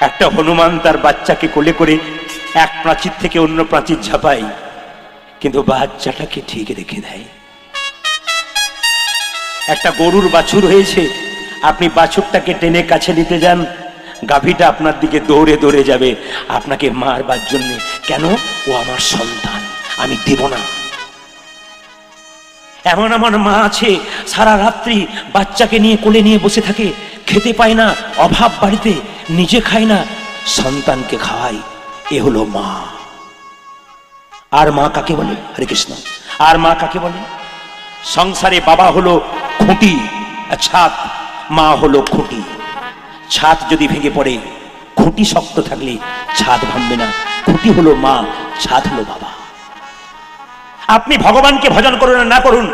একটা হনুমান তার বাচ্চাকে কোলে করে এক প্রাচীর থেকে অন্য প্রাচীর ঝাঁপায়, কিন্তু বাচ্চাটাকে ঠিক রেখে দেয়। একটা গরুর বাছুর হয়েছে, আপনি বাছুরটাকে টেনে কাছে নিতে যান, গাভীটা আপনার দিকে দৌড়ে দৌড়ে যাবে আপনাকে মারবার জন্য। কেন? ও আমার সন্তান, আমি দেব না। এমন এমন মা আছে সারা রাত্রি বাচ্চাকে নিয়ে কোলে নিয়ে বসে থাকে, খেতে পায় না, অভাব বাড়িতে, নিজে খায় না, সন্তানকে খাওয়ায়। এ হলো মা। আর মা কাকে বলে? হরে কৃষ্ণ। আর মা কাকে বলে? সংসারে বাবা হলো খুঁটি, ছাদ, মা হলো খুঁটি। ছাদ যদি ভেঙে পড়ে, খুঁটি শক্ত থাকলে ছাদ ভাঙবে না। খুঁটি হলো মা, ছাদ হলো বাবা। আপনি ভগবানকে ভজন করুন না করুন,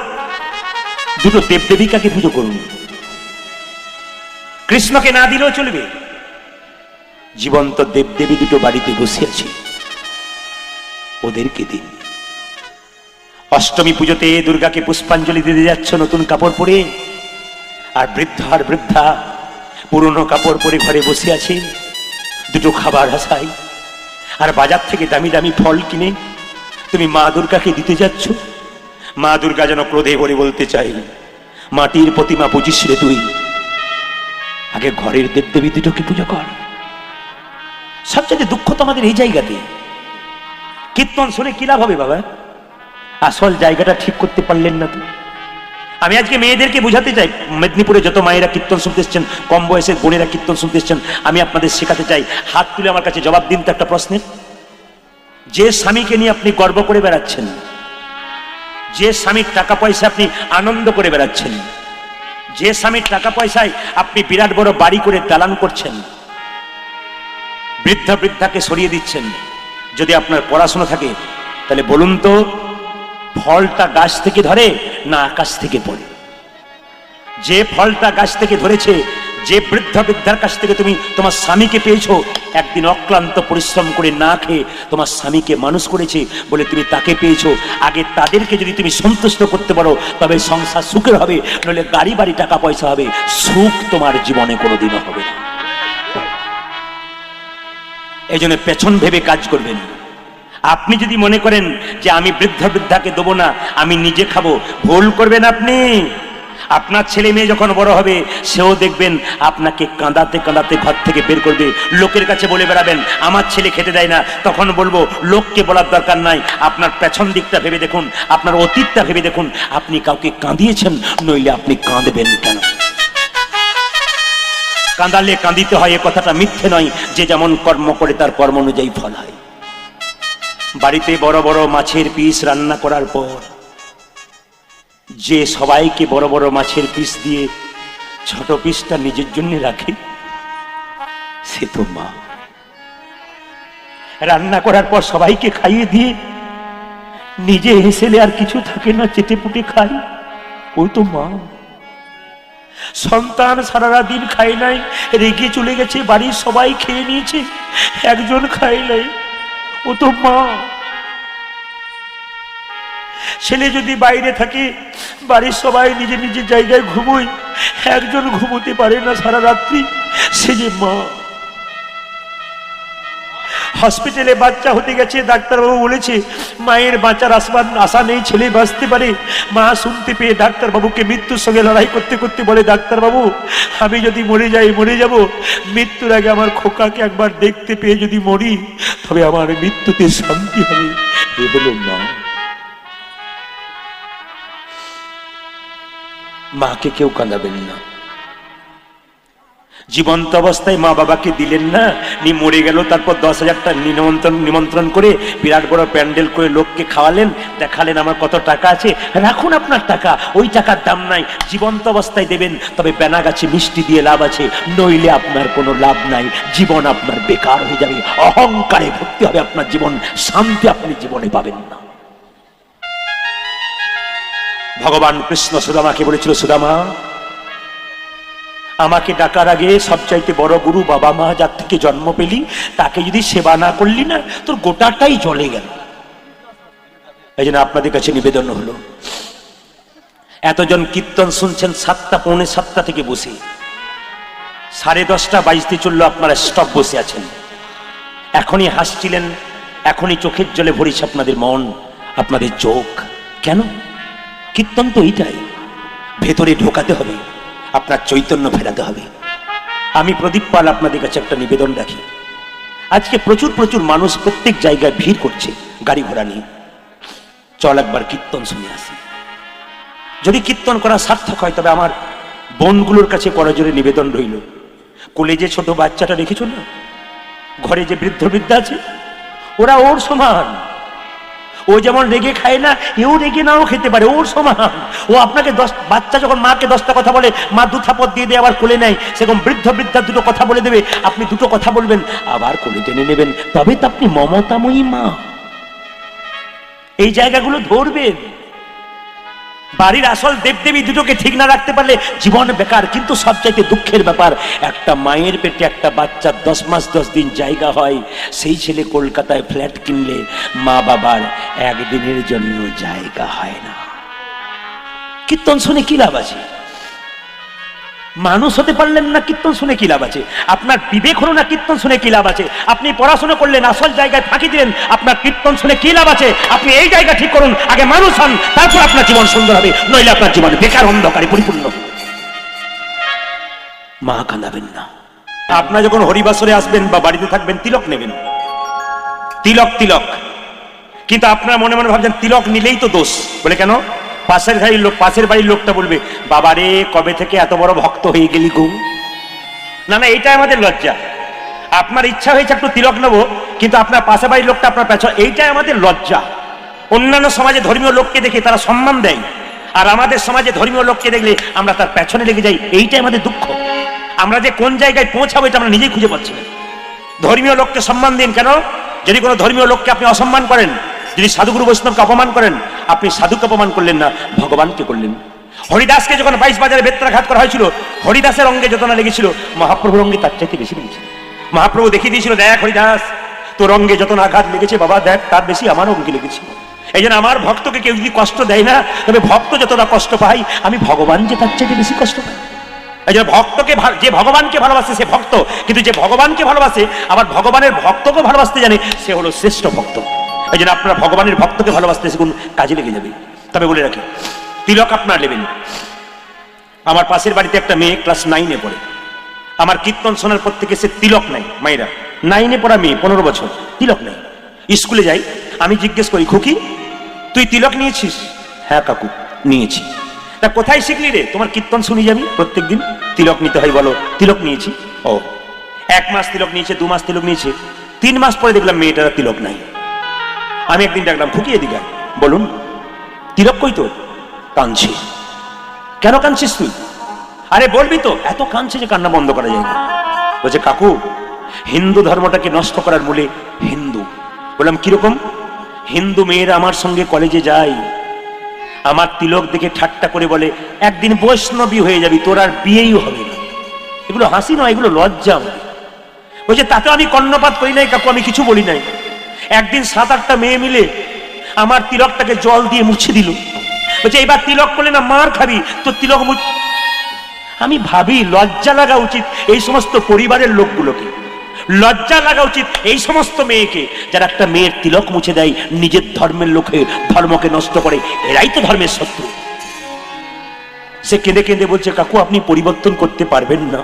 দুটো দেবদেবিকাকে পুজো করুন। কৃষ্ণকে না দিলেও চলবে। জীবন্ত দেবদেবী দুটো বাড়িতে বসে আছে, ওদেরকে দিন। অষ্টমী পুজোতে দুর্গাকে পুষ্পাঞ্জলি দিতে যাচ্ছ নতুন কাপড় পরে, আর বৃদ্ধ আর বৃদ্ধা পুরনো কাপড় পরে ঘরে বসে আছে দুটো খাবার আশায়, আর বাজার থেকে দামি দামি ফল কিনে তুমি মা দুর্গাকে দিতে যাচ্ছ। মা দুর্গা যেন ক্রোধে ভরে বলতে চাই, মাটির প্রতিমা বুঝিস রে তুই, আগে ঘরের দেবদেবী দুটোকে পুজো কর। সবচেয়ে দুঃখ তো আমাদের এই জায়গাতে। কীর্তন শুনে কি লাভ হবে বাবা? আসল জায়গাটা ঠিক করতে পারলেন না তো। আমি আজকে মেয়েদেরকে বুঝাতে চাই, মেদিনীপুরে যত মায়েরা কীর্তন শুনতে এসছেন, কম বয়সের বোনেরা কীর্তন শুনতে এসছেন, আমি আপনাদের শেখাতে চাই। হাত তুলে আমার কাছে জবাব দিন তো একটা প্রশ্নের। যে স্বামীকে নিয়ে আপনি গর্ব করে বেড়াচ্ছেন, যে স্বামীর টাকা পয়সা আপনি আনন্দ করে বেড়াচ্ছেন, যে স্বামীর টাকা পয়সায় আপনি বিরাট বড় বাড়ি করে দালান করছেন, বৃদ্ধা বৃদ্ধাকে সরিয়ে দিচ্ছেন, যদি আপনার পড়াশোনা থাকে তাহলে বলুন তো, ফলটা গাছ থেকে ধরে না আকাশ থেকে পড়ে? যে ফলটা গাছ থেকে ধরেছে, যে বৃদ্ধা বৃদ্ধার কাছ থেকে তুমি তোমার স্বামীকে পেয়েছো, একদিন অক্লান্ত পরিশ্রম করে না খেয়ে তোমার স্বামীকে মানুষ করেছে বলে তুমি তাকে পেয়েছো। আগে তাদেরকে যদি তুমি সন্তুষ্ট করতে পারো তবে সংসার সুখের হবে, নইলে গাড়ি বাড়ি টাকা পয়সা হবে, সুখ তোমার জীবনে কোনোদিনও হবে না। এই জন্য পেছন ভেবে কাজ করবেন। আপনি যদি মনে করেন যে আমি বৃদ্ধা বৃদ্ধাকে দেবো না, আমি নিজে খাবো, ভুল করবেন আপনি। আপনার ছেলে মেয়ে যখন বড় হবে, সেও দেখবেন আপনাকে কাঁদাতে কাঁদাতে ঘর থেকে বের করবে, লোকের কাছে বলে বেড়াবেন আমার ছেলে খেতে দেয় না। তখন বলবো লোককে বলার দরকার নাই, আপনার পেছন দিকটা ভেবে দেখুন, আপনার অতীতটা ভেবে দেখুন, আপনি কাউকে কাঁদিয়েছেন, নইলে আপনি কাঁদবেন কেন? কাঁদালে কাঁদিতে হয়, এ কথাটা মিথ্যে নয়। যে যেমন কর্ম করে তার কর্ম অনুযায়ী ফল হয়। বাড়িতে বড় বড় মাছের পিস রান্না করার পর যে সবাইকে বড় বড় মাছের পিস দিয়ে ছোট পিসটা নিজের জন্য রাখে, সে তো মা। রান্না করার পর সবাইকে খাইয়ে দিয়ে নিজে হেসেলে আর কিছু থাকে না, চেটে পুটে খায়, ওই তো মা। সন্তান সারা দিন খায় নাই, রেগে চলে গেছে, বাড়ির সবাই খেয়ে নিয়েছে, একজন খায় নাই, ও তো মা। ছেলে যদি বাইরে থাকে, বাড়ির সবাই নিজে নিজের জায়গায় ঘুমোয়, একজন ঘুমোতে পারে না সারা রাত্রি, সে যে মা। হসপিটালে বাচ্চা হতে গেছে, ডাক্তারবাবু বলেছে মায়ের বাঁচার আশা নেই, ছেলে বাঁচতে পারে। মা শুনতে পেয়ে ডাক্তারবাবুকে মৃত্যুর সঙ্গে লড়াই করতে করতে বলে, ডাক্তারবাবু আমি যদি মরে যাই মরে যাব, মৃত্যুর আগে আমার খোকাকে একবার দেখতে পেয়ে যদি মরি তবে আমার মৃত্যুতে শান্তি হবে। এ হলো মা। মাকে কেউ কাঁদাবেন না। জীবন্ত অবস্থায় মা বাবাকে দিলেন না, নি মরে গেল, তারপর 10,000টা নিমন্ত্রণ করে বিরাট বড় প্যান্ডেল করে লোককে খাওয়ালেন, দেখালেন আমার কত টাকা আছে। রাখুন আপনার টাকা, ওই টাকার দাম নাই। জীবন্ত অবস্থায় দেবেন, তবে বেনা গাছে মিষ্টি দিয়ে লাভ আছে, নইলে আপনার কোনো লাভ নাই। জীবন আপনার বেকার হয়ে যাবে, অহংকারে ভর্তি হবে আপনার জীবন, শান্তি আপনি জীবনে পাবেন না। ভগবান কৃষ্ণ সুদামাকে বলেছিল, সুদামা আমাকে ডাকার আগে সবচাইতে বড় গুরু বাবা মা যার থেকে জন্ম পেলি, তাকে যদি সেবা না করলি না, তোর গোটাটাই জ্বলে গেল। এই জন্য আপনাদের কাছে নিবেদন হলো, এতজন কীর্তন শুনছেন 7টা পৌনে 7টা থেকে বসে, 10:30 বাজতে চললো, আপনারা স্টপ বসে আছেন। এখনই হাসছিলেন, এখনই চোখের জলে ভরেছে আপনাদের মন, আপনাদের চোখ। কেন? কীর্তন তো এইটাই, ভেতরে ঢোকাতে হবে, আপনার চৈতন্য ফেরাতে হবে। আমি প্রদীপ পাল আপনাদের কাছে একটা নিবেদন রাখি। আজকে প্রচুর প্রচুর মানুষ প্রত্যেক জায়গায় ভিড় করছে গাড়ি ঘোড়া নিয়ে। চল একবার কীর্তন শুনে আসি। যদি কীর্তন করা সার্থক হয়, তবে আমার বোনগুলোর কাছে করজোরে নিবেদন রইল, কোলে যে ছোট বাচ্চাটা রেখেছ না, ঘরে যে বৃদ্ধ বৃদ্ধা আছে, ওরা ওর সমান। ও যেমন রেগে খায় না, এও রেগে নাও খেতে পারে, ওর সমান। ও আপনাকে বাচ্চা যখন মাকে 10টা কথা বলে, মা 2 থাপড় দিয়ে দিয়ে আবার কোলে নেয়, সেরকম বৃদ্ধ বৃদ্ধা 2টো কথা বলে দেবে, আপনি 2টো কথা বলবেন, আবার কোলে টেনে নেবেন, তবে তো আপনি মমতাময়ী মা। এই জায়গাগুলো ধরবেন। বাড়ির আসল দেবদেবী দুটোকে ঠিক না রাখতে পারলে জীবন বেকার। কিন্তু সবচাইতে দুঃখের ব্যাপার, একটা মায়ের পেটে একটা বাচ্চা 10 মাস 10 দিন জায়গা হয়, সেই ছেলে কলকাতায় ফ্ল্যাট কিনলে মা বাবার একদিনের জন্য জায়গা হয় না। কীর্তন শুনে কি লাভ আছে? মানুষ হতে পারলেন না, কীর্তন শুনে কি লাভ আছে? আপনার বিবেক হলো না, কীর্তন শুনে কি লাভ আছে? আপনি পড়াশোনা করলেন, আসল জায়গায় ফাঁকি দিলেন, আপনার কীর্তন শুনে কি লাভ আছে? আপনি এই জায়গা ঠিক করুন, আগে মানুষ হন, তারপর আপনার জীবন সুন্দর হবে, নইলে আপনার জীবন বেকার অন্ধকারে পরিপূর্ণ। মা কাঁদাবেন না। আপনার যখন হরিবাসরে আসবেন বা বাড়িতে থাকবেন, তিলক নেবেন, তিলক তিলক। কিন্তু আপনার মনে মনে ভাবছেন তিলক নিলেই তো দোষ। বলে কেন? পাশের বাড়ির লোকটা বলবে, বাবারে কবে থেকে এত বড় ভক্ত হয়ে গেলি গো। না না, এইটাই আমাদের লজ্জা। আপনার ইচ্ছা হয়েছে একটু তিলক নেবো, কিন্তু আপনার পাশের বাড়ির লোকটা আপনার পেছনে, এইটাই আমাদের লজ্জা। অন্যান্য সমাজে ধর্মীয় লোককে দেখে তারা সম্মান দেয়, আর আমাদের সমাজে ধর্মীয় লোককে দেখলে আমরা তার পেছনে লেগে যাই, এইটাই আমাদের দুঃখ। আমরা যে কোন জায়গায় পৌঁছাবো এটা আমরা নিজেই খুঁজে পাচ্ছি না। ধর্মীয় লোককে সম্মান দিন। কেন? যদি কোনো ধর্মীয় লোককে আপনি অসম্মান করেন, যদি সাধুগুরু বৈষ্ণবকে অপমান করেন, আপনি সাধুকে অপমান করলেন না, ভগবানকে করলেন। হরিদাসকে যখন 22 বাজারে বেত্রাঘাত করা হয়েছিল, হরিদাসের অঙ্গে যতনা লেগেছিল, মহাপ্রভুর অঙ্গে তার চাইতে বেশি লেগেছিল। মহাপ্রভু দেখিয়ে দিয়েছিল, দেখ হরিদাস, তোর অঙ্গে যতনা আঘাত লেগেছে বাবা, দেখ তার বেশি আমার অঙ্গে লেগেছে। এই জন্য আমার ভক্তকে কেউ যদি কষ্ট দেয় না, তবে ভক্ত যতটা কষ্ট পাই, আমি ভগবান যে তার চাইতে বেশি কষ্ট পাই। এই জন্য ভক্তকে, যে ভগবানকে ভালোবাসে সে ভক্ত, কিন্তু যে ভগবানকে ভালোবাসে আবার ভগবানের ভক্তকে ভালোবাসতে জানে, সে হলো শ্রেষ্ঠ ভক্ত। এই জন্য আপনারা ভগবানের ভক্তকে ভালোবাসতে শিখুন, কাজে লেগে যাবে। তবে বলে রাখি, তিলক আপনার নেবেন। আমার পাশের বাড়িতে একটা মেয়ে ক্লাস 9-এ পড়ে, আমার কীর্তন শোনার পর থেকে সে তিলক নাই। মায়েরা 9-এ পড়া মেয়ে, 15 বছর, তিলক নাই। স্কুলে যাই, আমি জিজ্ঞেস করি, খুকি তুই তিলক নিয়েছিস? হ্যাঁ কাকু নিয়েছি। তা কোথায় শিখলি রে? তোমার কীর্তন শুনি যাবি প্রত্যেকদিন। তিলক নিতে হয় বলো? তিলক নিয়েছি। ও, 1 মাস তিলক নিয়েছে, 2 মাস তিলক নিয়েছে, 3 মাস পরে দেখলাম মেয়েটার তিলক নাই। আমি একদিন ডাকলাম, ফুকিয়ে দিঘা, বলুন তিলক কই তোর? কাঁদছে। কেন কাঁদছিস তুই? আরে বলবি তো। এত কাঁদছে যে কান্না বন্ধ করা যায় না। বলছে কাকু, হিন্দু ধর্মটাকে নষ্ট করার মূলে হিন্দু। বললাম কিরকম? হিন্দু মেয়েরা আমার সঙ্গে কলেজে যায়, আমার তিলক দেখে ঠাট্টা করে বলে, একদিন বৈষ্ণবী হয়ে যাবি, তোর আর বিয়েই হবে না। এগুলো হাসি নয়, এগুলো লজ্জা আমাদের। বলছে তাতে আমি কর্ণপাত করি নাই কাকু, আমি কিছু বলি নাই। একদিন 7-8টা মেয়ে মিলে আমার তিলকটাকে জল দিয়ে মুছে দিল। বলছে এবার তিলক করলে না মার খাবি, তো তিলক আমি ভাবি লজ্জা লাগা উচিত এই সমস্ত পরিবারের লোকগুলোকে, লজ্জা লাগা উচিত এই সমস্ত মেয়েকে যারা একটা মেয়ের তিলক মুছে দেয়, নিজের ধর্মের লোকে ধর্মকে নষ্ট করে। এরাই তো ধর্মের শত্রু। সে কেঁদে কেঁদে বলছে কাকু আপনি পরিবর্তন করতে পারবেন না।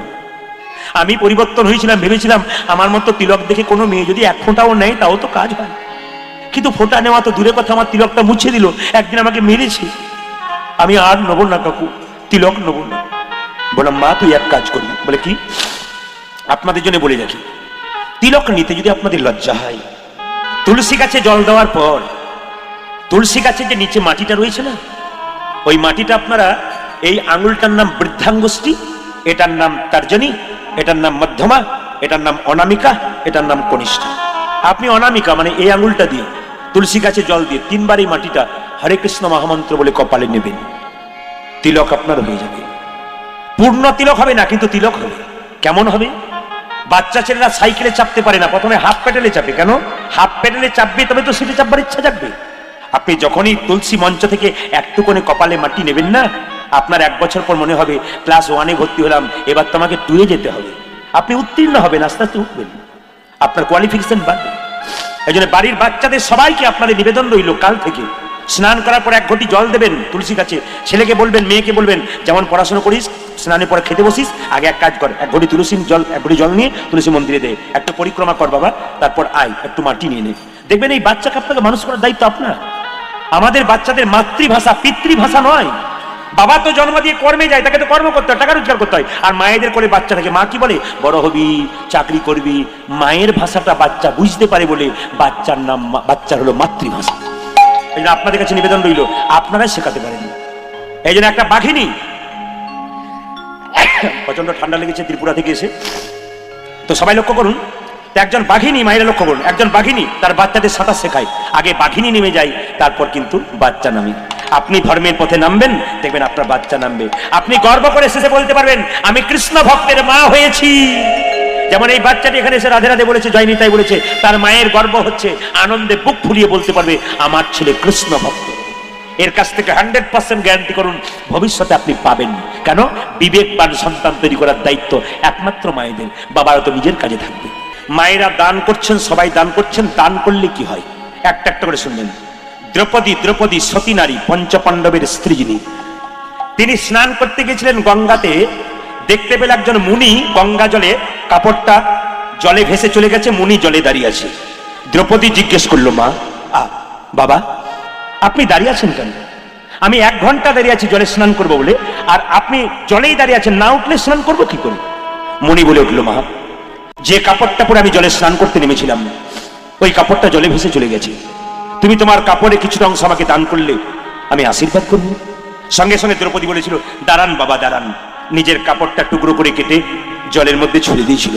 আমি পরিবর্তন হয়েছিলাম, ভেবেছিলাম আমার মতো তিলক দেখে কোনো মেয়ে যদি 1 ফোঁটাও নেয় তাও তো কাজ হয়, কিন্তু ফোঁটা নেওয়া তো দূরে কথা, আমার তিলকটা মুছে দিল, একদিন আমাকে মেরেছে। আমি আর নেবো না কাকু, তিলক নেবো না। বললাম মা তুই এক কাজ করবি। বলে কি? আপনাদের জন্য বলে রাখি, তিলক নিতে যদি আপনাদের লজ্জা হয়, তুলসী গাছে জল দেওয়ার পর তুলসী গাছের যে নিচে মাটিটা রয়েছে না, ওই মাটিটা আপনারা, এই আঙুলটার নাম বৃদ্ধাঙ্গুষ্ঠী, এটার নাম তর্জনী, এটার নাম মধ্যমা, এটার নাম অনামিকা, এটার নাম কনিষ্ঠা। আপনি অনামিকা মানে এই আঙুলটা দিয়ে তুলসী গাছে জল দিয়ে 3 বার এই মাটিটা হরে কৃষ্ণ মহামন্ত্র বলে কপালে নেবেন, তিলক আপনার হয়ে যাবে। পূর্ণ তিলক হবে না, কিন্তু তিলক হবে। কেমন হবে? বাচ্চা ছেলেরা সাইকেলে চাপতে পারে না, প্রথমে হাফ প্যাডেলে চাপে। কেন? হাফ প্যাডেলে চাপবে তবে তো সিটে চাপবার ইচ্ছা জাগবে। আপনি যখনই তুলসী মঞ্চ থেকে একটুখানি কপালে মাটি নেবেন না, আপনার 1 বছর পর মনে হবে ক্লাস 1-এ ভর্তি হলাম, এবার তো আমাকে 2-এ যেতে হবে। আপনি উত্তীর্ণ হবেন, আস্তে আস্তে উঠবেন, আপনার কোয়ালিফিকেশন বাড়বে। এই জন্য বাড়ির বাচ্চাদের সবাইকে আপনাদের নিবেদন রইল, কাল থেকে স্নান করার পর 1 ঘটি জল দেবেন তুলসী গাছে। ছেলেকে বলবেন, মেয়েকে বলবেন, যেমন পড়াশোনা করিস, স্নানের পরে খেতে বসিস, আগে এক কাজ কর, 1 ঘটি তুলসী জল, 1 ঘটি জল নিয়ে তুলসী মন্দিরে দে, একটু পরিক্রমা কর বাবা, তারপর আয় একটু মাটি নিয়ে নে। দেখবেন এই বাচ্চাকে আপনাকে মানুষ করার দায়িত্ব আপনার। আমাদের বাচ্চাদের মাতৃভাষা পিতৃভাষা নয়। বাবা তো জন্ম দিয়ে কর্মে যায়, তাকে তো কর্ম করতে হয়, টাকা রোজগার করতে হয়। আর মায়েদের কোলে বাচ্চা থাকে, মা কি বলে, বড় হবি, চাকরি করবি। মায়ের ভাষাটা বাচ্চা বুঝতে পারে বলে বাচ্চার নাম, বাচ্চার হলো মাতৃভাষা। এই জন্য আপনাদের কাছে নিবেদন রইল, আপনারাই শেখাতে পারেন। এই জন্য একটা বাঘিনী, প্রচন্ড ঠান্ডা লেগেছে ত্রিপুরা থেকে এসে, তো সবাই লক্ষ্য করুন, একজন বাঘিনী, মায়েরা লক্ষ্য করুন, একজন বাঘিনী তার বাচ্চাদের সাঁতার শেখায়, আগে বাঘিনী নেমে যায়, তারপর কিন্তু বাচ্চা নামে। আপনি ধর্মের পথে নামবেন, দেখবেন আপনার বাচ্চা নামবে। আপনি গর্ব করে শেষে বলতে পারবেন, আমি কৃষ্ণ ভক্তের মা হয়েছি। যেমন এই বাচ্চাটি এখানে এসে রাধে রাধে বলেছে, জয় নিতাই বলেছে, তার মায়ের গর্ব হচ্ছে, আনন্দে বুক ফুলিয়ে বলতে পারবে, আমার ছেলে কৃষ্ণ ভক্ত। এর কাছ থেকে 100% গ্যারান্টি করুন ভবিষ্যতে আপনি পাবেন। কেন? বিবেকবান সন্তান তৈরি করার দায়িত্ব একমাত্র মায়েদের, বাবারা তো নিজের কাজে থাকবে। মায়েরা দান করছেন, সবাই দান করছেন, দান করলে কি হয় একটা একটা করে শুনবেন। দ্রৌপদী সতী নারী, পঞ্চপাণ্ডবের স্ত্রী যিনি, তিনি স্নান করতে গেছিলেন গঙ্গাতে, দেখতে পেলে একজন মুনি গঙ্গা জলে কাপড়টা জলে ভেসে চলে গেছে, মুনি জলে দাঁড়িয়ে আছে। দ্রৌপদী জিজ্ঞেস করলো, মা, বাবা আপনি দাঁড়িয়ে আছেন কেন? আমি 1 ঘন্টা দাঁড়িয়ে আছি জলে স্নান করবো বলে, আর আপনি জলেই দাঁড়িয়ে আছেন, না উঠলে স্নান করবো কি করে? মুনি বলে উঠলো, মা, যে কাপড়টা পরে আমি জলে স্নান করতে নেমেছিলাম, ওই কাপড়টা জলে ভেসে চলে গেছে। তুমি তোমার কাপড়ে কিছুটা অংশ আমাকে দান করলে আমি আশীর্বাদ করব। সঙ্গে সঙ্গে দ্রৌপদী বলেছিল, দাঁড়ান বাবা দাঁড়ান। নিজের কাপড়টা টুকরো করে কেটে জলের মধ্যে ছুড়ে দিয়েছিল।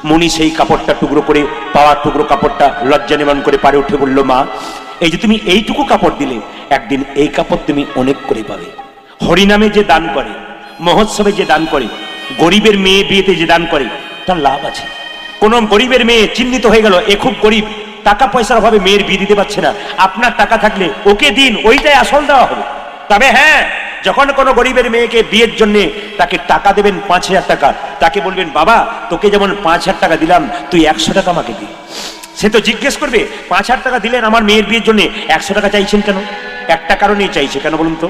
মুনি সেই কাপড়টা টুকরো করে, পাওয়ার টুকরো কাপড়টা লজ্জা নিবারণ করে পারে উঠে বলল, মা, এই যে তুমি এইটুকু কাপড় দিলে, একদিন এই কাপড় তুমি অনেক করে পাবে। হরিনামে যে দান করে, মহোৎসবে যে দান করে, গরিবের মেয়ে বিয়েতে যে দান করে, তার লাভ আছে। কোন গরিবের মেয়ে চিহ্নিত হয়ে গেল, এ খুব গরিব, টাকা পয়সার অভাবে মেয়ের বিয়ে দিতে পারছে না, আপনার টাকা থাকলে ওকে দিন, ওইটাই আসল দেওয়া হবে। তবে হ্যাঁ, যখন কোনো গরিবের মেয়েকে বিয়ের জন্য তাকে টাকা দেবেন 5,000 টাকা, তাকে বলবেন, বাবা তোকে যেমন 5,000 টাকা দিলাম, তুই 100 টাকা আমাকে দি। সে তো জিজ্ঞেস করবে, 5,000 টাকা দিলেন আমার মেয়ের বিয়ের জন্য, 100 টাকা চাইছেন কেন? একটা কারণেই চাইছে, কেন বলুন তো?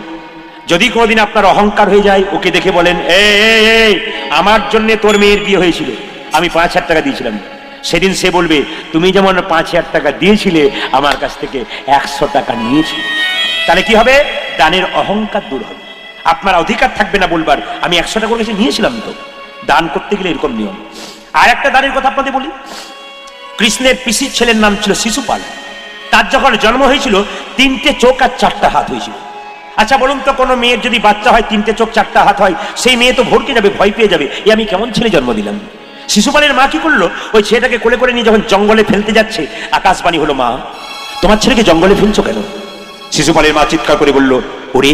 যদি কোনোদিন আপনার অহংকার হয়ে যায়, ওকে দেখে বলেন, এই আমার জন্য তোর মেয়ের বিয়ে হয়েছিল, আমি 5,000 টাকা দিয়েছিলাম। সেদিন সে বলবে, তুমি যেমন 5,000 টাকা দিয়েছিলে, আমার কাছ থেকে 100 টাকা নিয়েছিলে। তাহলে কি হবে? দানের অহংকার দূর হবে, আপনার অধিকার থাকবে না বলবার, আমি 100 টাকা কাছে নিয়েছিলাম। তো দান করতে গেলে এরকম নিয়ম। আর একটা দানের কথা আপনাদের বলি, কৃষ্ণের পিসির ছেলের নাম ছিল শিশুপাল। তার যখন জন্ম হয়েছিল, 3টে চোখ আর 4টা হাত হয়েছিল। আচ্ছা বলুন তো, কোনো মেয়ের যদি বাচ্চা হয়, 3টে চোখ 4টা হাত হয়, সেই মেয়ে তো ভরকে যাবে, ভয় পেয়ে যাবে, এ আমি কেমন ছেলে জন্ম দিলাম। শিশুপালের মা কি করলো, ওই ছেলেটাকে কোলে করে নিয়ে যখন জঙ্গলে ফেলতে যাচ্ছে, আকাশবাণী হলো, মা তোমার ছেলেকে জঙ্গলে ফেলছো কেন? শিশুপালের মা চিৎকার করে বলল, ওরে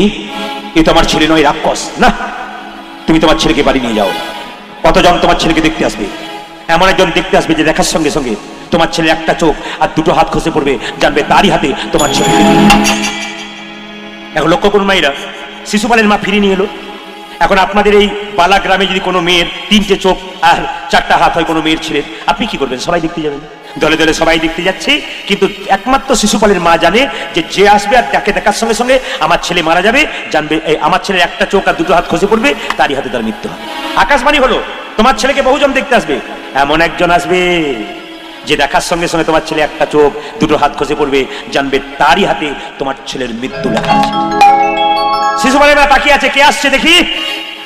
এ তো আমার ছেলে নয়, রাক্ষস। না, তুমি তোমার ছেলেকে বাড়ি নিয়ে যাও। কতজন তোমার ছেলেকে দেখতে আসবে? এমন একজন দেখতে আসবে যে দেখার সঙ্গে সঙ্গে তোমার ছেলে একটা চোখ আর 2টো হাত খসে পড়বে, জানবে তারই হাতে তোমার ছেলে। এখন লক্ষ্য করুন মায়েরা, শিশুপালের মা ফিরে নিয়ে এলো। এখন আপনাদের এই বালা গ্রামে যদি কোনো মেয়ের 3টে চোখ আর 4টা হাত হয় কোনো মেয়ের ছেলের, আপনি কি করবেন? সবাই দেখতে যাবেন, দলে দলে সবাই দেখতে যাচ্ছে। কিন্তু একমাত্র শিশুপালের মা জানে যে, যে আসবে আর তাকে দেখার সঙ্গে সঙ্গে আমার ছেলে মারা যাবে, জানবে আমার ছেলের একটা চোখ আর 2টো হাত খসে পড়বে, তারই হাতে তার মৃত্যু হবে। আকাশবাণী হলো, তোমার ছেলেকে বহুজন দেখতে আসবে, এমন একজন আসবে যে দেখার সঙ্গে সঙ্গে তোমার ছেলে একটা চোখ 2টো হাত খসে পড়বে, জানবে তারই হাতে তোমার ছেলের মৃত্যু লেখা আছে। শিশুপালের মা তাকিয়ে আছে, কে আসছে দেখি।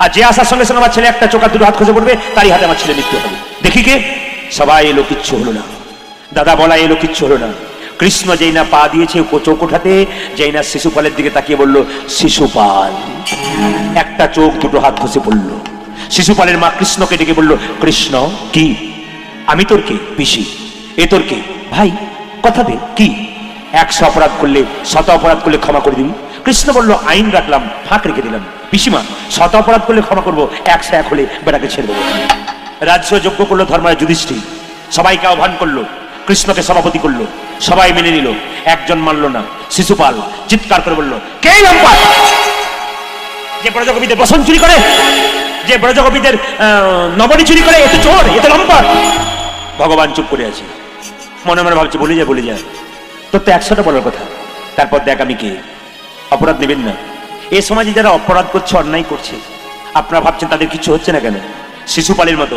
আর যে আসার সঙ্গে সঙ্গে আমার ছেলে একটা চোখ আর 2টো হাত খসে পড়বে, তারই হাতে আমার ছেলে মৃত্যু হবে। দেখি কে? সবাই এলো, কিচ্ছু হলো না। দাদা বলা এলো, কিচ্ছু হলো না। কৃষ্ণ যেই না পা দিয়েছে চোখ ওঠাতে, যেই না শিশুপালের দিকে তাকিয়ে বলল, শিশুপাল। একটা চোখ 2টো হাত খসে পড়লো। শিশুপালের মা কৃষ্ণকে ডেকে বলল, কৃষ্ণ কি? আমি তোর কে? পিসি। এ তোর কে? ভাই। কথা দে, কি? 100 অপরাধ করলে, 100 অপরাধ করলে ক্ষমা করে দিবি? কৃষ্ণ বলল, আইন রাখলাম, ফাঁক রেখে দিলাম। পিসিমা, 100 অপরাধ করলে ক্ষমা করবো, 101 হলে বেটাকে ছেড়ে দেবো। রাজ্য যজ্ঞ করলো ধর্মরাজ যুধিষ্ঠির, সবাইকে আহ্বান করলো, কৃষ্ণকে সভাপতি করলো, সবাই মেনে নিল, একজন মানল না। শিশুপাল চিৎকার করে বলল, কে লম্পট? যে ব্রজগোপীদের বসন চুরি করে, যে ব্রজগোপীদের নবনী চুরি করে, এত চোর, এত লম্পট। ভগবান চুপ করে আছে, মনে মনে ভাবছে বলে যায় বলে যায়, তোর তো 100টা বলার কথা। তারপর দেখ আমি কে। অপরাধ নেবেন না। এ সমাজে যারা অপরাধ করছে, অন্যায় করছে, আপনারা ভাবছেন তাদের কিছু হচ্ছে না কেন? শিশুপালের মতো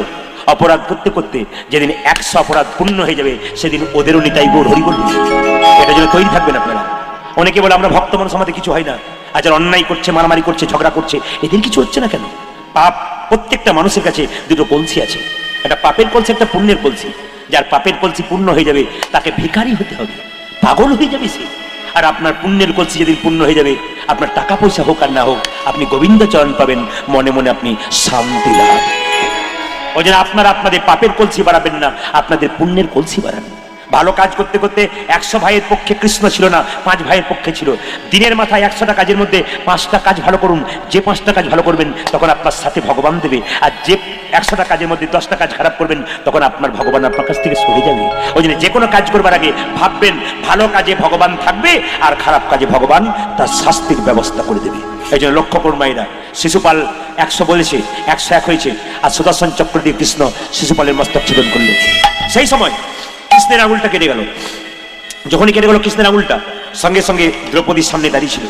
অপরাধ করতে করতে যেদিন 100 অপরাধ পূর্ণ হয়ে যাবে, সেদিন ওদেরও নিতাই গৌর হরি বলবে। এটার জন্য তৈরি থাকবেন আপনারা। অনেকে বলে আমরা ভক্ত মানুষ, আমাদের কিছু হয় না। আর যারা অন্যায় করছে, মারামারি করছে, ঝগড়া করছে, এদের কিছু হচ্ছে না কেন? পাপ প্রত্যেকটা মানুষের কাছে দুটো কলসি আছে, একটা পাপের কলসি, একটা পুণ্যের কলসি। যার পাপের কলসি পূর্ণ হয়ে যাবে তাকে ভিখারি হতে হবে, পাগল হয়ে যাবে সে। আর আপনার পুণ্যের কলসি যেদিন পূর্ণ হয়ে যাবে, আপনার টাকা পয়সা হোক আর না হোক, আপনি গোবিন্দ চরণ পাবেন, মনে মনে আপনি শান্তি লাভ। ওই জন্য আপনারা আপনাদের পাপের কলসি বাড়াবেন না, আপনাদের পুণ্যের কলসি বাড়াবেন। ভালো কাজ করতে করতে 100 ভাইয়ের পক্ষে কৃষ্ণ ছিল না, 5 ভাইয়ের পক্ষে ছিল। দিনের মাথায় 100টা কাজের মধ্যে 5টা কাজ ভালো করুন। যে 5টা কাজ ভালো করবেন তখন আপনার সাথে ভগবান দেবে, আর যে 100টা কাজের মধ্যে 10টা কাজ খারাপ করবেন তখন আপনার ভগবান আপনার কাছ থেকে সরে যাবে। ওই জন্য যে কোনো কাজ করবার আগে ভাববেন ভালো কাজে ভগবান থাকবে, আর খারাপ কাজে ভগবান তার শাস্তির ব্যবস্থা করে দেবে। এই জন্য লক্ষ্য করুন মায়েরা, শিশুপাল 100 বলেছে, 101 হয়েছে, আর সুদর্শন চক্র দিয়ে কৃষ্ণ শিশুপালের মস্তক ছেদন করলো। সেই সময় কৃষ্ণের আঙুলটা কেটে গেল। যখনই কেটে গেল কৃষ্ণের আঙুলটা, সঙ্গে সঙ্গে দ্রৌপদীর সামনে দাঁড়িয়ে ছিল,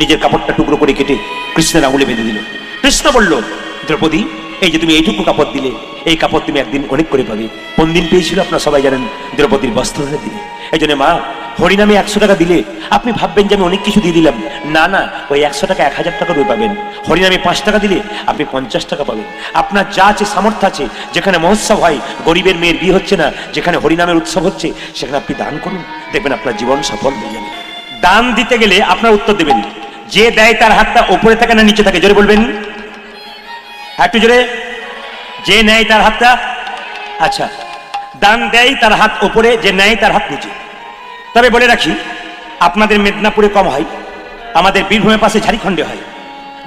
নিজের কাপড়টা টুকরো করে কেটে কৃষ্ণের আঙুলে বেঁধে দিল। কৃষ্ণ বলল, দ্রৌপদী, এই যে তুমি এইটুকু কাপড় দিলে, এই কাপড় তুমি একদিন অনেক করে পাবে। কোন দিন পেয়েছিল আপনারা সবাই জানেন, দ্রৌপদীর বস্ত্রের দিনে। এই জন্য মা, হরিনামে 100 টাকা দিলে আপনি ভাববেন যে আমি অনেক কিছু দিয়ে দিলাম, না না, ওই 100 টাকা 1000 টাকা রয়ে পাবেন। হরিনামে 5 টাকা দিলে আপনি 50 টাকা পাবেন। আপনার যা আছে, সামর্থ্য আছে, যেখানে মহোৎসব হয়, গরিবের মেয়ের বিয়ে হচ্ছে না, যেখানে হরিনামের উৎসব হচ্ছে, সেখানে আপনি দান করুন, দেখবেন আপনার জীবন সফল হয়ে যাবে। দান দিতে গেলে আপনার উত্তর দেবেন, যে দেয় তার হাতটা উপরে থাকে না নিচে থাকে? জোরে বলবেন, একটু জোরে। যে নেয় তার হাতটা, আচ্ছা, দান দেয় তার হাত উপরে, যে নেয় তার হাত নিচে। তবে বলে রাখি, আপনাদের মেদিনীপুরে কম হয়, আমাদের বীরভূমের পাশে ঝাড়খণ্ডে হয়।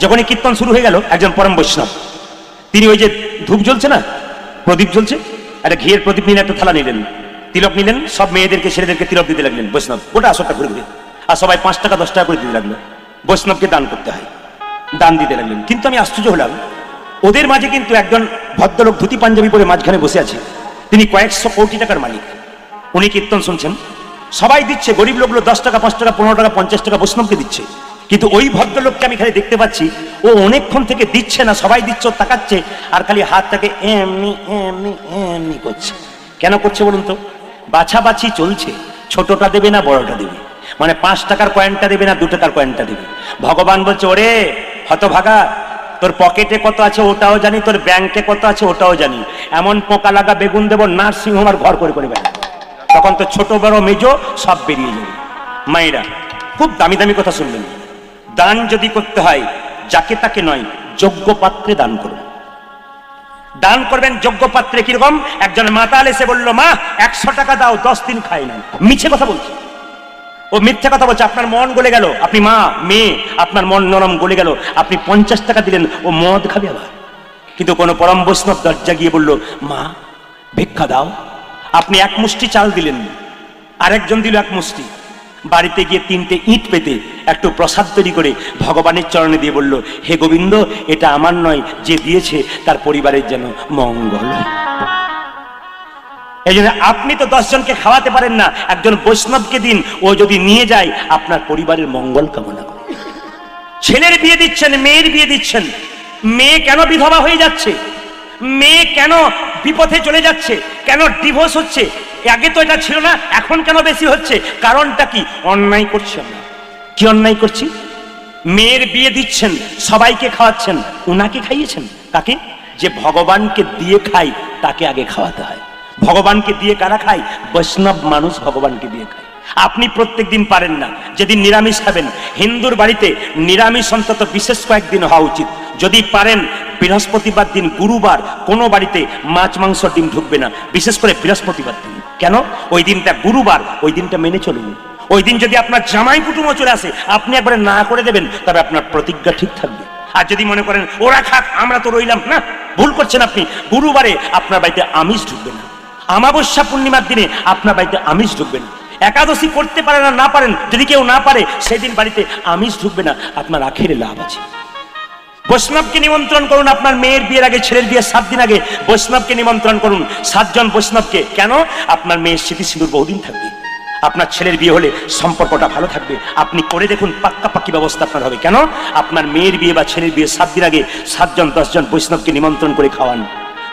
যখনই কীর্তন শুরু হয়ে গেল, একজন পরম বৈষ্ণব, তিনি ওই যে ধূপ জ্বলছে না, প্রদীপ জ্বলছে, একটা ঘিয়ের প্রদীপ নিলেন, একটা থালা নিলেন, তিলক নিলেন, সব মেয়েদেরকে ছেলেদেরকে তিলক দিতে লাগলেন বৈষ্ণব, গোটা 100টা ঘুরে ঘুরে, আর সবাই 5 টাকা 10 টাকা করে দিতে লাগলো। বৈষ্ণবকে দান করতে হয়, দান দিতে লাগলেন। কিন্তু আমি আশ্চর্য হলাম, ওদের মাঝে কিন্তু একজন ভদ্রলোক ধুতি পাঞ্জাবি পরে মাঝখানে বসে আছে, তিনি কয়েকশো কোটি টাকার মালিক। উনি কীর্তন শুনছেন, সবাই দিচ্ছে, গরিব লোকগুলো 10 টাকা 5 টাকা 15 টাকা 50 টাকা বৈষ্ণবকে দিচ্ছে। কিন্তু ওই ভদ্রলোককে আমি খালি দেখতে পাচ্ছি, ও অনেকক্ষণ থেকে দিচ্ছে না, সবাই দিচ্ছে, ও তাকাচ্ছে আর খালি হাতটাকে এমনি এমনি এমনি করছে। কেন করছে বলুন তো? বাছাবাছি চলছে, ছোটটা দেবে না বড়টা দেবে, মানে 5 টাকার কয়েনটা দেবে না 2 টাকার কয়েনটা দেবে। ভগবান বলছে, ওরে হতভাগা, তোর পকেটে কত আছে ওটাও জানি, তোর ব্যাংকে কত আছে ওটাও জানি, এমন পোকা লাগা বেগুন দেবো, নার্সিং হোম আর ঘর করে করে বেড়াবো, তখন তো ছোট বড় মেজো সব বেরিয়ে যাবে। মায়েরা, খুব দামি দামি কথা শুনবেন। দান যদি করতে হয়, যাকে তাকে নয়, যোগ্য পাত্রে দান করুন। দান করবেন যোগ্য পাত্রে। কিরকম? একজন মাতাল এসে বললো, মা 100 টাকা দাও, 10 দিন খাই না। মিছে কথা বলছে, ও মিথ্যা কথা বলছে। আপনার মন গলে গেল, আপনি মা মেয়ে, আপনার মন নরম গলে গেল, আপনি 50 টাকা দিলেন, ও মদ খাবে আবার। কিন্তু কোনো পরম বৈষ্ণব দরজা গিয়ে বললো, মা ভিক্ষা দাও। আপনি 1 মুষ্টি চাল দিলেন, আরেকজন দিল 1 মুষ্টি, বাড়িতে গিয়ে 3টে ইট পেতে একটু প্রসাদ তৈরি করে ভগবানের চরণে দিয়ে বলল, হে গোবিন্দ, এটা আমার নয়, যে দিয়েছে তার পরিবারের যেন মঙ্গল। এই জন্য আপনি তো 10 জনকে খাওয়াতে পারেন না, একজন বৈষ্ণবকে দিন, ও যদি নিয়ে যায় আপনার পরিবারের মঙ্গল কামনা করে। ছেলের বিয়ে দিচ্ছেন, মেয়ের বিয়ে দিচ্ছেন, মেয়ে কেন বিধবা হয়ে যাচ্ছে, মেয়ে কেন বিপথে চলে যাচ্ছে, কেন ডিভোর্স হচ্ছে? আগে তো এটা ছিল না, এখন কেন বেশি হচ্ছে? কারণটা কি? অন্যায় করছি আমরা। কি অন্যায় করছি? মেয়ের বিয়ে দিচ্ছেন, সবাইকে খাওয়াচ্ছেন, উনাকে খাইয়েছেন। কাকে? যে ভগবানকে দিয়ে খায় তাকে আগে খাওয়াতে হয়। ভগবানকে দিয়ে কারা খায়? বৈষ্ণব মানুষ ভগবানকে দিয়ে খায়। আপনি প্রত্যেক দিন পারেন না, যেদিন নিরামিষ খাবেন, হিন্দুর বাড়িতে নিরামিষ অন্তত বিশেষ কয়েকদিন হওয়া উচিত। যদি পারেন বৃহস্পতিবার দিন, গুরুবার কোনো বাড়িতে মাছ মাংস ডিম ঢুকবে না, বিশেষ করে বৃহস্পতিবার দিন। কেন? ওই দিনটা গুরুবার, ওই দিনটা মেনে চলুন। ওই দিন যদি আপনার জামাই কুটুমও চলে আসে, আপনি একবারে না করে দেবেন, তবে আপনার প্রতিজ্ঞা ঠিক থাকবে। আর যদি মনে করেন ওরা খাক আমরা তো রইলাম না, ভুল করছেন আপনি। গুরুবারে আপনার বাড়িতে আমিষ ঢুকবে না, অমাবস্যা পূর্ণিমার দিনে আপনার বাড়িতে আমিষ ঢুকবে না, একাদশী করতে পারেন না পারেন, যদি কেউ না পারে সেদিন বাড়িতে আমিষ ঢুকবে না, আপনার আখেরে লাভ আছে। বৈষ্ণবকে নিমন্ত্রণ করুন আপনার মেয়ের বিয়ের আগে, ছেলের বিয়ের 7 দিন আগে বৈষ্ণবকে নিমন্ত্রণ করুন, 7 জন বৈষ্ণবকে। কেন? আপনার মেয়ের স্মৃতি সিঁদুর বহুদিন থাকবে। আপনার ছেলের বিয়ে হলে সম্পর্কটা ভালো থাকবে। আপনি করে দেখুন, পাক্কাপাক্কি ব্যবস্থা আপনার হবে। কেন? আপনার মেয়ের বিয়ে বা ছেলের বিয়ে 7 দিন আগে 7 জন 10 জন বৈষ্ণবকে নিমন্ত্রণ করে খাওয়ান।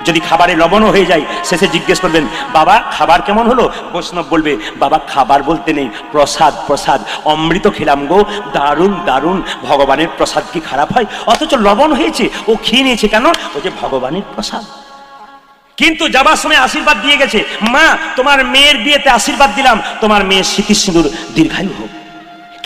যদি খাবারে লবণও হয়ে যায়, শেষে জিজ্ঞেস করবেন, বাবা খাবার কেমন হলো? বৈষ্ণব বলবে, বাবা খাবার বলতে নেই, প্রসাদ প্রসাদ, অমৃত খেলাম গো, দারুণ দারুণ, ভগবানের প্রসাদ কি খারাপ হয়? অথচ লবণ হয়েছে, ও খেয়ে নিয়েছে। কেন? ও যে ভগবানের প্রসাদ। কিন্তু যাবার সময় আশীর্বাদ দিয়ে গেছে, মা তোমার মেয়ের বিয়েতে আশীর্বাদ দিলাম, তোমার মেয়ের স্মৃতি সিঁদুর দীর্ঘায়ু হোক।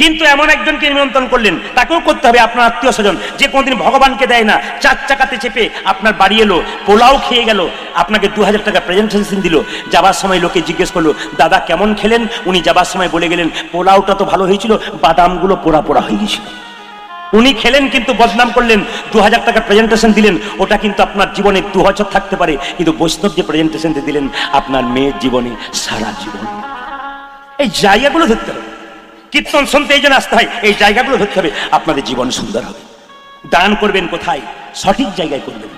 কিন্তু এমন একজনকে নিমন্ত্রণ করলেন, তাকেও করতে হবে, আপনার আত্মীয় স্বজন, যে কোনদিন ভগবানকে দেয় না। 4 চাকাতে চেপে আপনার বাড়ি এলো, পোলাও খেয়ে গেল, আপনাকে 2000 টাকা প্রেজেন্টেশন দিল। যাবার সময় লোকে জিজ্ঞেস করলো, দাদা কেমন খেলেন? উনি যাবার সময় বলে গেলেন, পোলাওটা তো ভালো হয়েছিল, বাদামগুলো পোড়া পোড়া হয়ে গেছিল। উনি খেলেন কিন্তু বদনাম করলেন, 2000 টাকা প্রেজেন্টেশন দিলেন, ওটা কিন্তু আপনার জীবনে 2 বছর থাকতে পারে, কিন্তু বৈষ্ণব যে প্রেজেন্টেশন দিলেন আপনার মেয়ের জীবনে সারা জীবন। এই জায়গাগুলো ধরতে হবে। কীর্তন শুনতে এই জন্য আসতে হয়, এই জায়গাগুলো ধরতে হবে, আপনাদের জীবন সুন্দর হবে। দান করবেন কোথায়? সঠিক জায়গায় করবেন।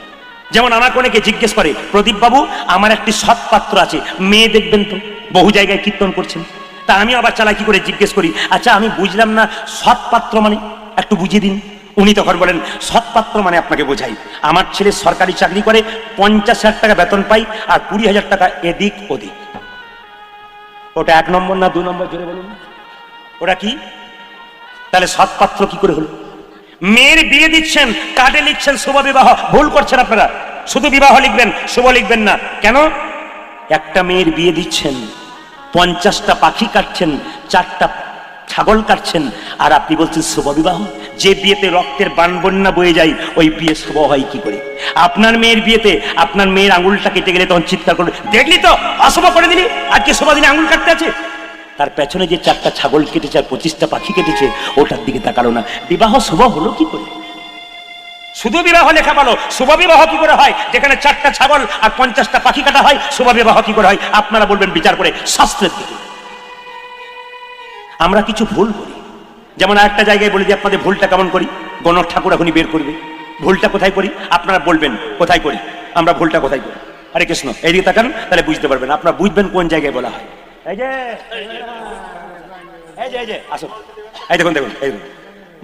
যেমন আমাকে অনেকে জিজ্ঞেস করে, প্রদীপ বাবু আমার একটি সৎ পাত্র আছে, মেয়ে দেখবেন তো? বহু জায়গায় কীর্তন করছেন। তা আমি আবার চালাকি করে জিজ্ঞেস করি, আচ্ছা আমি বুঝলাম না, সৎ পাত্র মানে একটু বুঝিয়ে দিন। উনি তখন বলেন, সৎ পাত্র মানে আপনাকে বোঝাই, আমার ছেলে সরকারি চাকরি করে, 50,000 টাকা বেতন পাই, আর 20,000 টাকা এদিক ওদিক। ওটা 1 নম্বর না 2 নম্বর? জোরে বলুন, ওটা কি? তাহলে সৎ পাত্র কি করে হলো? মেয়ের বিয়ে দিচ্ছেন, কার্ডে লিখছেন শুভ বিবাহ, ভুল করছেন আপনারা। শুধু বিবাহ লিখবেন, শুভ লিখবেন না। কেন? একটা মেয়ের বিয়ে দিচ্ছেন, 50টা পাখি কাটছেন, 4টা ছাগল কাটছেন, আর আপনি বলছেন শুভ বিবাহ। যে বিয়েতে রক্তের বান বন্যা বয়ে যায়, ওই বিয়ে শুভ হয় কি করে? আপনার মেয়ের বিয়েতে আপনার মেয়ের আঙুলটা কেটে গেলে তখন চিৎকার করবে, দেখলি তো অশুভ করে দিলি, আজকে শুভ দিনে আঙুল কাটতে আছে। তার পেছনে যে 4টা ছাগল কেটেছে আর 25টা পাখি কেটেছে, ওটার দিকে তাকালো না। বিবাহ শুভ হলো কি করে? শুধু বিবাহ লেখা ভালো, শুভ বিবাহ কি করে হয়? যেখানে 4টা ছাগল আর 50টা পাখি কাটা হয়, শুভ বিবাহ কি করে হয়? আপনারা বলবেন বিচার করে শাস্ত্রের দিকে। আমরা কিছু ভুল করি। যেমন আরেকটা জায়গায় বলে দিই আপনাদের ভুলটা কেমন করি, গণক ঠাকুর এখনই বের করবে। ভুলটা কোথায় করি আপনারা বলবেন, কোথায় করি আমরা ভুলটা, কোথায় করি? হরে কৃষ্ণ, এইদিকে তাকান, তাহলে বুঝতে পারবেন, আপনারা বুঝবেন কোন জায়গায় বলা হয়। এই যে আসো, এই দেখুন দেখুন, এই দেখুন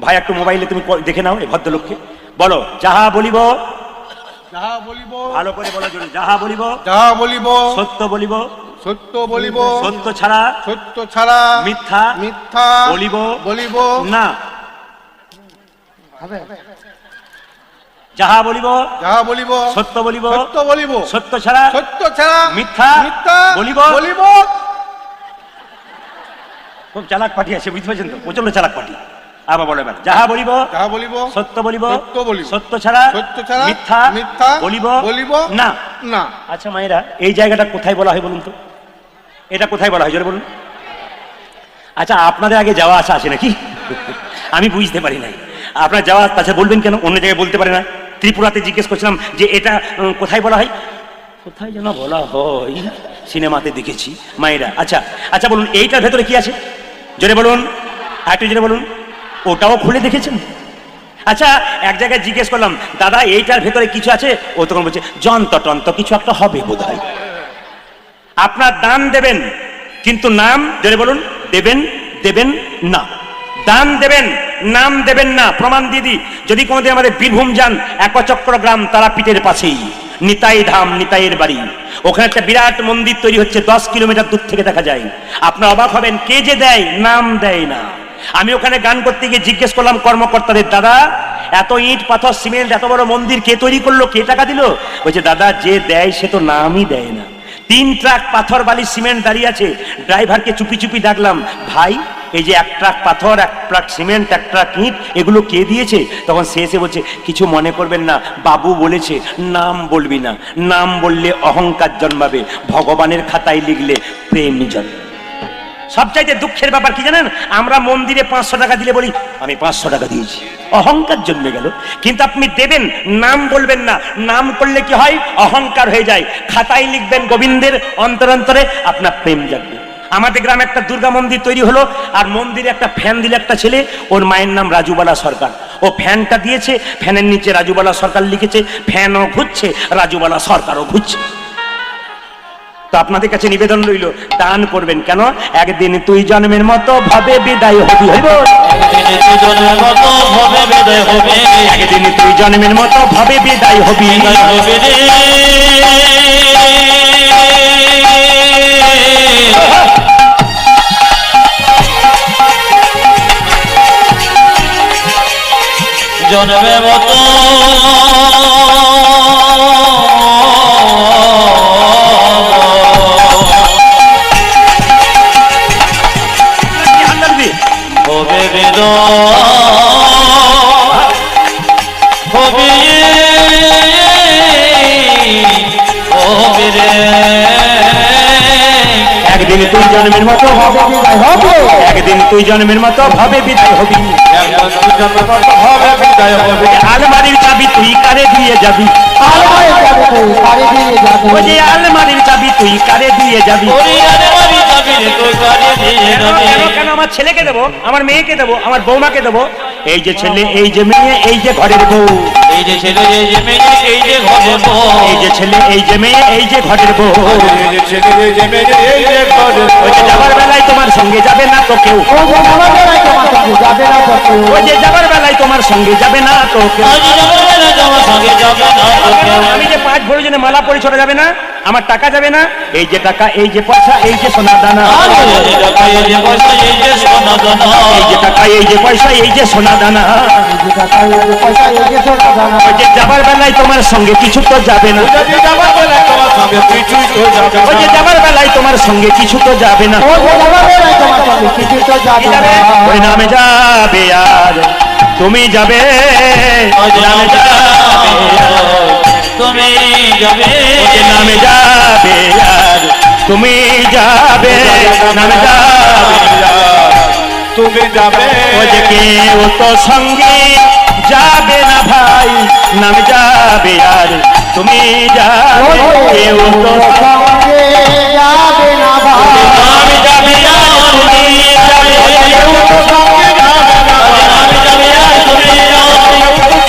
ভাই, একটু মোবাইলে তুমি দেখে নাও এই ভদ্রলোককে, বলো যাহা বলিব, যাহা বলিব, ভালো করে বলার জন্য, যাহা বলিব, যাহা বলিব, সত্য বলিব, সত্য বলিব, সত্য ছাড়া, সত্য ছাড়া, মিথ্যা, মিথ্যা বলিব, বলিব না। যাহা বলিব, যাহা বলিব, সত্য বলিব, সত্য বলিব, সত্য ছাড়া, সত্য ছাড়া, মিথ্যা, মিথ্যা বলিব, বলিব। খুব চালাক পাঠি আছে, বুঝতে পারছেন তো? প্রচন্ড চালাক পাঠি। আবার বলো এবার, যাহা বলিব, যাহা বলিব, সত্য বলিব, সত্য বলিব, সত্য ছাড়া, সত্য ছাড়া, মিথ্যা, মিথ্যা বলিব, বলিব না। না। আচ্ছা মায়েরা, এই জায়গাটা কোথায় বলা হয় বলুন তো? এটা কোথায় বলা হয় জোরে বলুন? আচ্ছা আপনাদের আগে যাওয়া আসা আছে নাকি? আমি বুঝতে পারি নাই। আপনার যাওয়া, তাছাড়া বলবেন কেন? অন্য জায়গায় বলতে পারে না? ত্রিপুরাতে জিজ্ঞেস করছিলাম যে এটা কোথায় বলা হয়, কোথায় যেন বলা হয়, সিনেমাতে দেখেছি মায়েরা। আচ্ছা আচ্ছা বলুন, এইটার ভেতরে কি আছে জোরে বলুন, একটু জোরে বলুন। ওটাও খুলে দেখেছেন? আচ্ছা এক জায়গায় জিজ্ঞেস করলাম, দাদা এইটার ভেতরে কিছু আছে? ও তখন বলছে যন্ত্র টন্ত্র কিছু একটা হবে বোধ হয়। আপনার দান দেবেন, কিন্তু নাম জোরে বলুন, দেবেন দেবেন না। দান দেবেন, নাম দেবেন না। প্রমাণ দিয়ে দিই, যদি কোনোদিন আমাদের বীরভূম যান, একচক্র গ্রাম তারাপীঠের পাশেই নিতাই ধাম, নিতাইয়ের বাড়ি, ওখানে একটা বিরাট মন্দির তৈরি হচ্ছে, 10 কিলোমিটার দূর থেকে দেখা যায়। আপনার অবাক হবেন, কে যে দেয়, নাম দেয় না। আমি ওখানে গান করতে গিয়ে জিজ্ঞেস করলাম কর্মকর্তাদের, দাদা এত ইট পাথর সিমেন্ট এত বড় মন্দির কে তৈরি করলো, কে টাকা দিল? বলছে দাদা যে দেয় সে তো নামই দেয় না। 3 ট্রাক পাথর বালি সিমেন্ট দাঁড়িয়ে আছে। ড্রাইভারকে চুপি চুপি ডাকলাম, ভাই এই যে 1 ট্রাক পাথর, 1 ট্রাক সিমেন্ট, 1 ট্রাক ইট, এগুলো কে দিয়েছে? তখন সে এসে বলছে, কিছু মনে করবেন না, বাবু বলেছে নাম বলবি না, নাম বললে অহংকার জন্মাবে, ভগবানের খাতায় লিখলে প্রেম জন্মাবে। সবচাইতে দুঃখের ব্যাপার কি জানেন? আমরা মন্দিরে 500 টাকা দিলে বলি আমি 500 টাকা দিয়েছি, অহংকার জন্মে গেল। কিন্তু আপনি দেবেন, নাম বলবেন না। নাম করলে কি হয়? অহংকার হয়ে যায়। খাতায় লিখবেন গোবিন্দের, অন্তরে আপনার প্রেম জাগবে। আমাদের গ্রামে একটা দুর্গা মন্দির তৈরি হলো, আর মন্দিরে একটা ফ্যান দিল একটা ছেলে, ওর মায়ের নাম রাজুবালা সরকার। ও ফ্যানটা দিয়েছে, ফ্যানের নিচে রাজুবালা সরকার লিখেছে, ফ্যানও ঘুরছে রাজুবালা সরকারও ঘুরছে। তো আপনাদের কাছে নিবেদন রইল, দান করবেন। কেন? একদিন তুই জন্মের মতো ভাবে বিদায় হবি, হইব একদিন তুই জন্মের মতো ভাবে বিদায় হবে, একদিন তুই জন্মের মতো ভাবে বিদায় হবি। বিদায় হবে রে। জন্মের মতো হবে বিদায় হবে হবে রে। একদিন তুই জন্মের মতো ভাবে বিদায় হবি, একদিন তুই জন্মের মতো ভাবে বিদায় হবি। একদিন তুই জন্মের মতো ভাবে বিদায় হবে। আলমারির চাবি তুই কারে দিয়ে যাবি, ওই যে আলমারির চাবি তুই কারে দিয়ে যাবি। ওরে আলমারি চাবি রে তুই কারে দিয়ে কেন যাবি। কেন কেন? আমার ছেলেকে দেবো, আমার মেয়েকে দেবো, আমার বৌমাকে দেবো। এই যে ছেলে, এই যে মেয়ে, এই যে ঘরের বউ। এই যে ছেলে এই যে মেয়ে এই যে ঘরে বউ। এই যে ছেলে, এই যে মেয়ে, এই যে ঘরের বউ। এই যে ছেলে, এই যে মেয়ে, এই যে ঘরের বউ। ওই যে যাবার বেলায় তোমার সঙ্গে যাবে না তো কেউ, ওই যে যাবার বেলায় তোমার সঙ্গে যাবে না তো কেউ। আজ যাবে না তোমার সঙ্গে যাবে না তো কেউ। আমি যে 5 ভরি জন্য মালা পরে ছোটা যাবে না, আমার টাকা যাবে না। এই যে টাকা, এই যে পয়সা, এই যে সোনা দানা। এই যে টাকা এই যে পয়সা এই যে সোনা দানা। এই যে টাকা, এই যে পয়সা, এই যে সোনা দানা। ওই যে যাবার বেলায় তোমার সঙ্গে কিছু তো যাবে না, যদি যাবার বেলায় তোমার সঙ্গে কিছুই তো যাবে ওই যে না। যাবার বেলায় তোমার সঙ্গে কিছু তো যাবে না। কি যাবে? ওই নামে যাবে আর তুমি যাবে, আজ নামে যাবে যাবে, তুমি যাবে। ওই নামে যাবে আর তুমি যাবে, নামে যাবে। তুমি যাবে। ওই যে কেউ তো সঙ্গে যাবে না ভাই, নামে যাবে আর তুমি যাবে। কেউ তো সঙ্গে আমি যাবে আর তুমি যাবে। কেউ তো সঙ্গে যাবে না ভাই, আমি যাবে আর তুমি যাবে।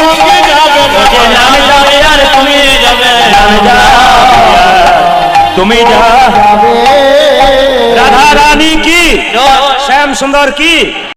সঙ্গে যাবে না। ওই যে নামে যাবে আর তুমি যাবে নামে যাবে আর তুমি যাবে। রাধা রানী কি, শ্যাম সুন্দর কি।